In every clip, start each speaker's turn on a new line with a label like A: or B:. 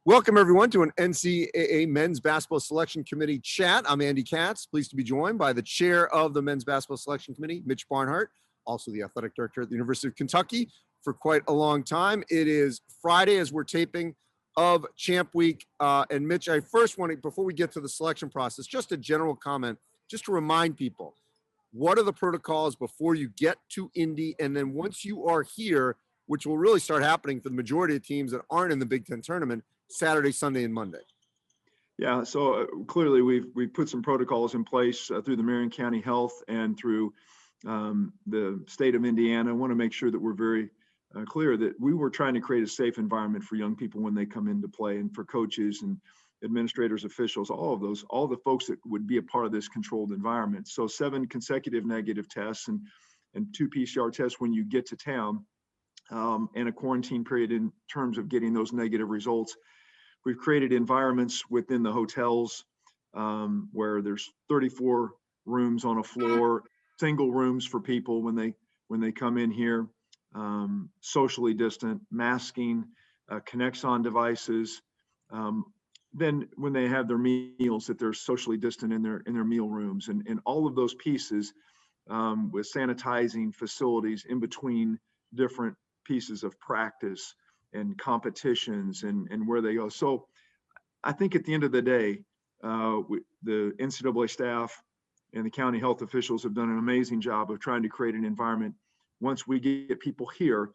A: Welcome, everyone, to an NCAA Men's Basketball Selection Committee chat. I'm Andy Katz, pleased to be joined by the chair of the Men's Basketball Selection Committee, Mitch Barnhart, also the athletic director at the University of Kentucky for quite a long time. It is Friday as we're taping of Champ Week. And Mitch, I first want to, before we get to the selection process, just a general comment, just to remind people, what are the protocols before you get to Indy? And then once you are here, which will really start happening for the majority of teams that aren't in the Big Ten tournament, Saturday, Sunday, and Monday.
B: Yeah, so clearly we've put some protocols in place through the Marion County Health and through the state of Indiana. I want to make sure that we're very clear that we were trying to create a safe environment for young people when they come into play, and for coaches and administrators, officials, all the folks that would be a part of this controlled environment. So 7 consecutive negative tests and 2 PCR tests when you get to town, and a quarantine period in terms of getting those negative results. We've created environments within the hotels where there's 34 rooms on a floor, single rooms for people when they come in here, socially distant, masking, Connexon devices. Then when they have their meals, that they're socially distant in their meal rooms, and all of those pieces with sanitizing facilities in between different pieces of practice and competitions and where they go. So I think at the end of the day, the NCAA staff and the county health officials have done an amazing job of trying to create an environment. Once we get people here,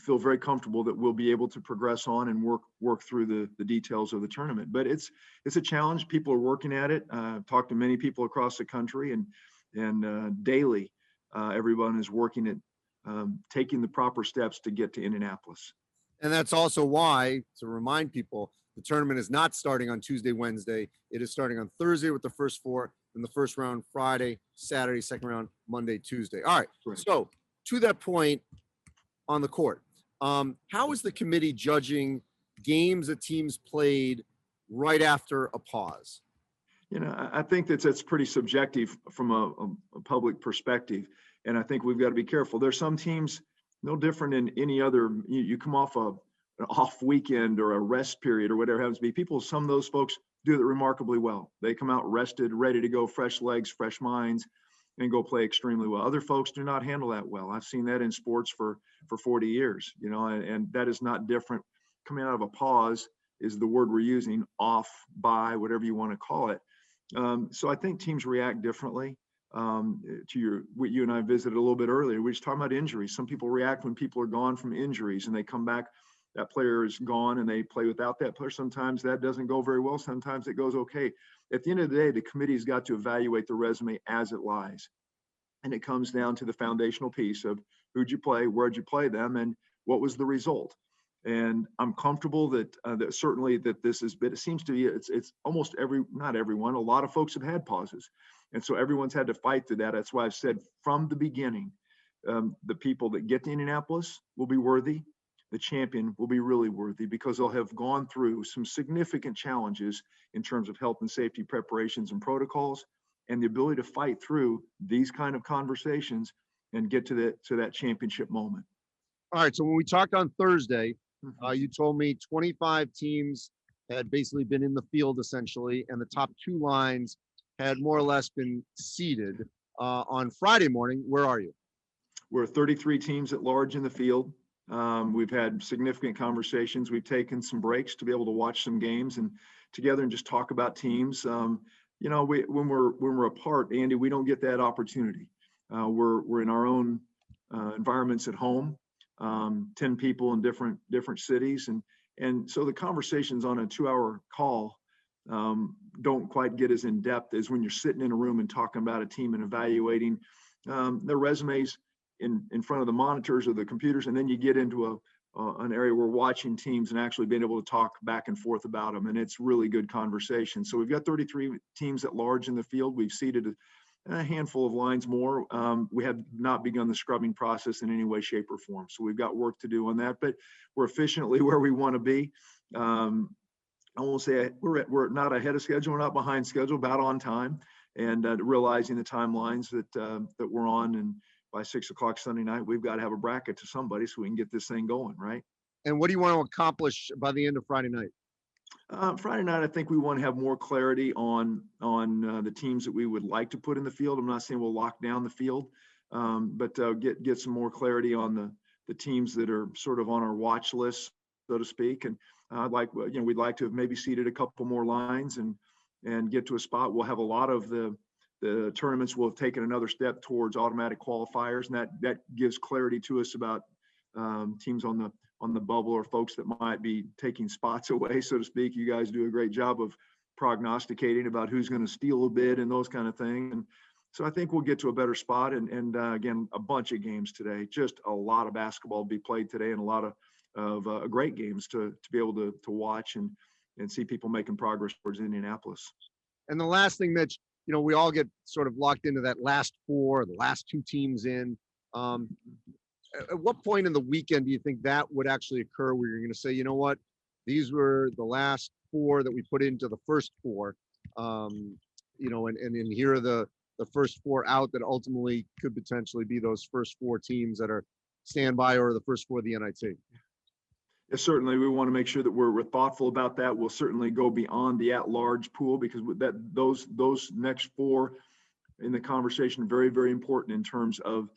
B: feel very comfortable that we'll be able to progress on and work through the details of the tournament. But it's a challenge. People are working at it. I've talked to many people across the country, and daily everyone is working at taking the proper steps to get to Indianapolis.
A: And that's also why, to remind people, the tournament is not starting on Tuesday, Wednesday. It is starting on Thursday with the first 4, and the first round Friday, Saturday, second round Monday, Tuesday. All right. So to that point on the court, how is the committee judging games that teams played right after a pause?
B: You know, I think that's pretty subjective from a public perspective. And I think we've got to be careful. There's some teams no different than any other. You come off an off weekend or a rest period or whatever it happens to be. Some of those folks do it remarkably well. They come out rested, ready to go, fresh legs, fresh minds, and go play extremely well. Other folks do not handle that well. I've seen that in sports for 40 years, you know, and that is not different. Coming out of a pause is the word we're using, off, by, whatever you want to call it. So I think teams react differently. To what you and I visited a little bit earlier, we were just talking about injuries. Some people react when people are gone from injuries and they come back, that player is gone and they play without that player. Sometimes that doesn't go very well. Sometimes it goes okay. At the end of the day, the committee's got to evaluate the resume as it lies. And it comes down to the foundational piece of who'd you play, where'd you play them, and what was the result. And I'm comfortable that certainly that this is, but it seems to be, it's almost not everyone, a lot of folks have had pauses. And so everyone's had to fight through that. That's why I've said from the beginning, the people that get to Indianapolis will be worthy. The champion will be really worthy because they'll have gone through some significant challenges in terms of health and safety preparations and protocols, and the ability to fight through these kind of conversations and get to that championship moment.
A: All right. So when we talked on Thursday, you told me 25 teams had basically been in the field essentially, and the top 2 lines had more or less been seeded. On Friday morning, where are you?
B: We're 33 teams at large in the field. We've had significant conversations. We've taken some breaks to be able to watch some games and together and just talk about teams. You know, when we're apart, Andy, we don't get that opportunity. We're in our own environments at home. 10 people in different cities, and so the conversations on a 2-hour call don't quite get as in depth as when you're sitting in a room and talking about a team and evaluating their resumes in front of the monitors or the computers, and then you get into an area where watching teams and actually being able to talk back and forth about them, and it's really good conversation. So we've got 33 teams at large in the field. We've seeded a handful of lines more. We have not begun the scrubbing process in any way, shape, or form. So we've got work to do on that, but we're efficiently where we want to be. I won't say we're not ahead of schedule, we're not behind schedule, about on time, and realizing the timelines that we're on. And by 6 o'clock Sunday night, we've got to have a bracket to somebody so we can get this thing going, right?
A: And what do you want to accomplish by the end of Friday night?
B: Friday night, I think we want to have more clarity on the teams that we would like to put in the field. I'm not saying we'll lock down the field, but get some more clarity on the teams that are sort of on our watch list, so to speak. And we'd like to have maybe seeded a couple more lines and get to a spot. We'll have a lot of the tournaments will have taken another step towards automatic qualifiers, and that gives clarity to us about teams on the bubble or folks that might be taking spots away, so to speak. You guys do a great job of prognosticating about who's going to steal a bid and those kind of things. And so I think we'll get to a better spot. And again, a bunch of games today, just a lot of basketball to be played today, and a lot of great games to be able to watch and see people making progress towards Indianapolis.
A: And the last thing, Mitch, we all get sort of locked into that last four, the last two teams in. At what point in the weekend do you think that would actually occur where you're going to say, you know what, these were the last four that we put into the first four, and here are the first four out that ultimately could potentially be those first four teams that are standby or the first four of the NIT?
B: Yes, certainly. We want to make sure that we're thoughtful about that. We'll certainly go beyond the at-large pool, because those next four in the conversation are very, very important in terms of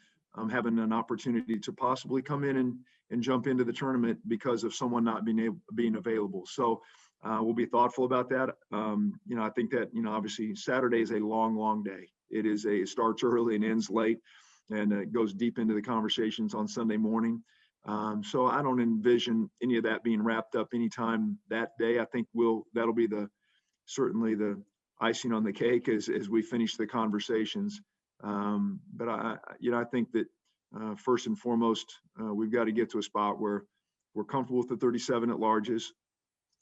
B: having an opportunity to possibly come in and jump into the tournament because of someone not being available. So we'll be thoughtful about that. I think that, obviously Saturday is a long, long day. It starts early and ends late, and it goes deep into the conversations on Sunday morning. So I don't envision any of that being wrapped up anytime that day. I think that'll be certainly the icing on the cake as we finish the conversations. But I think that first and foremost, we've got to get to a spot where we're comfortable with the 37 at larges.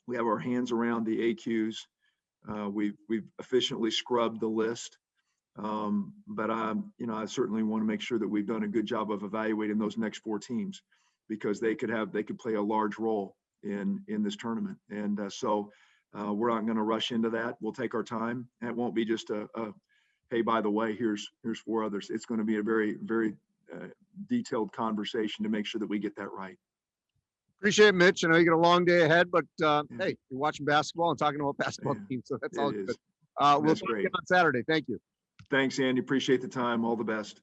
B: We have our hands around the AQs. We've efficiently scrubbed the list. But I certainly want to make sure that we've done a good job of evaluating those next four teams, because they could play a large role in this tournament. And so we're not going to rush into that. We'll take our time. And it won't be just hey, by the way, here's four others. It's going to be a very, very detailed conversation to make sure that we get that right.
A: Appreciate it, Mitch. I know you got a long day ahead, but hey, you're watching basketball and talking about basketball teams, so that's all good. We'll see you on Saturday. Thank you.
B: Thanks, Andy. Appreciate the time. All the best.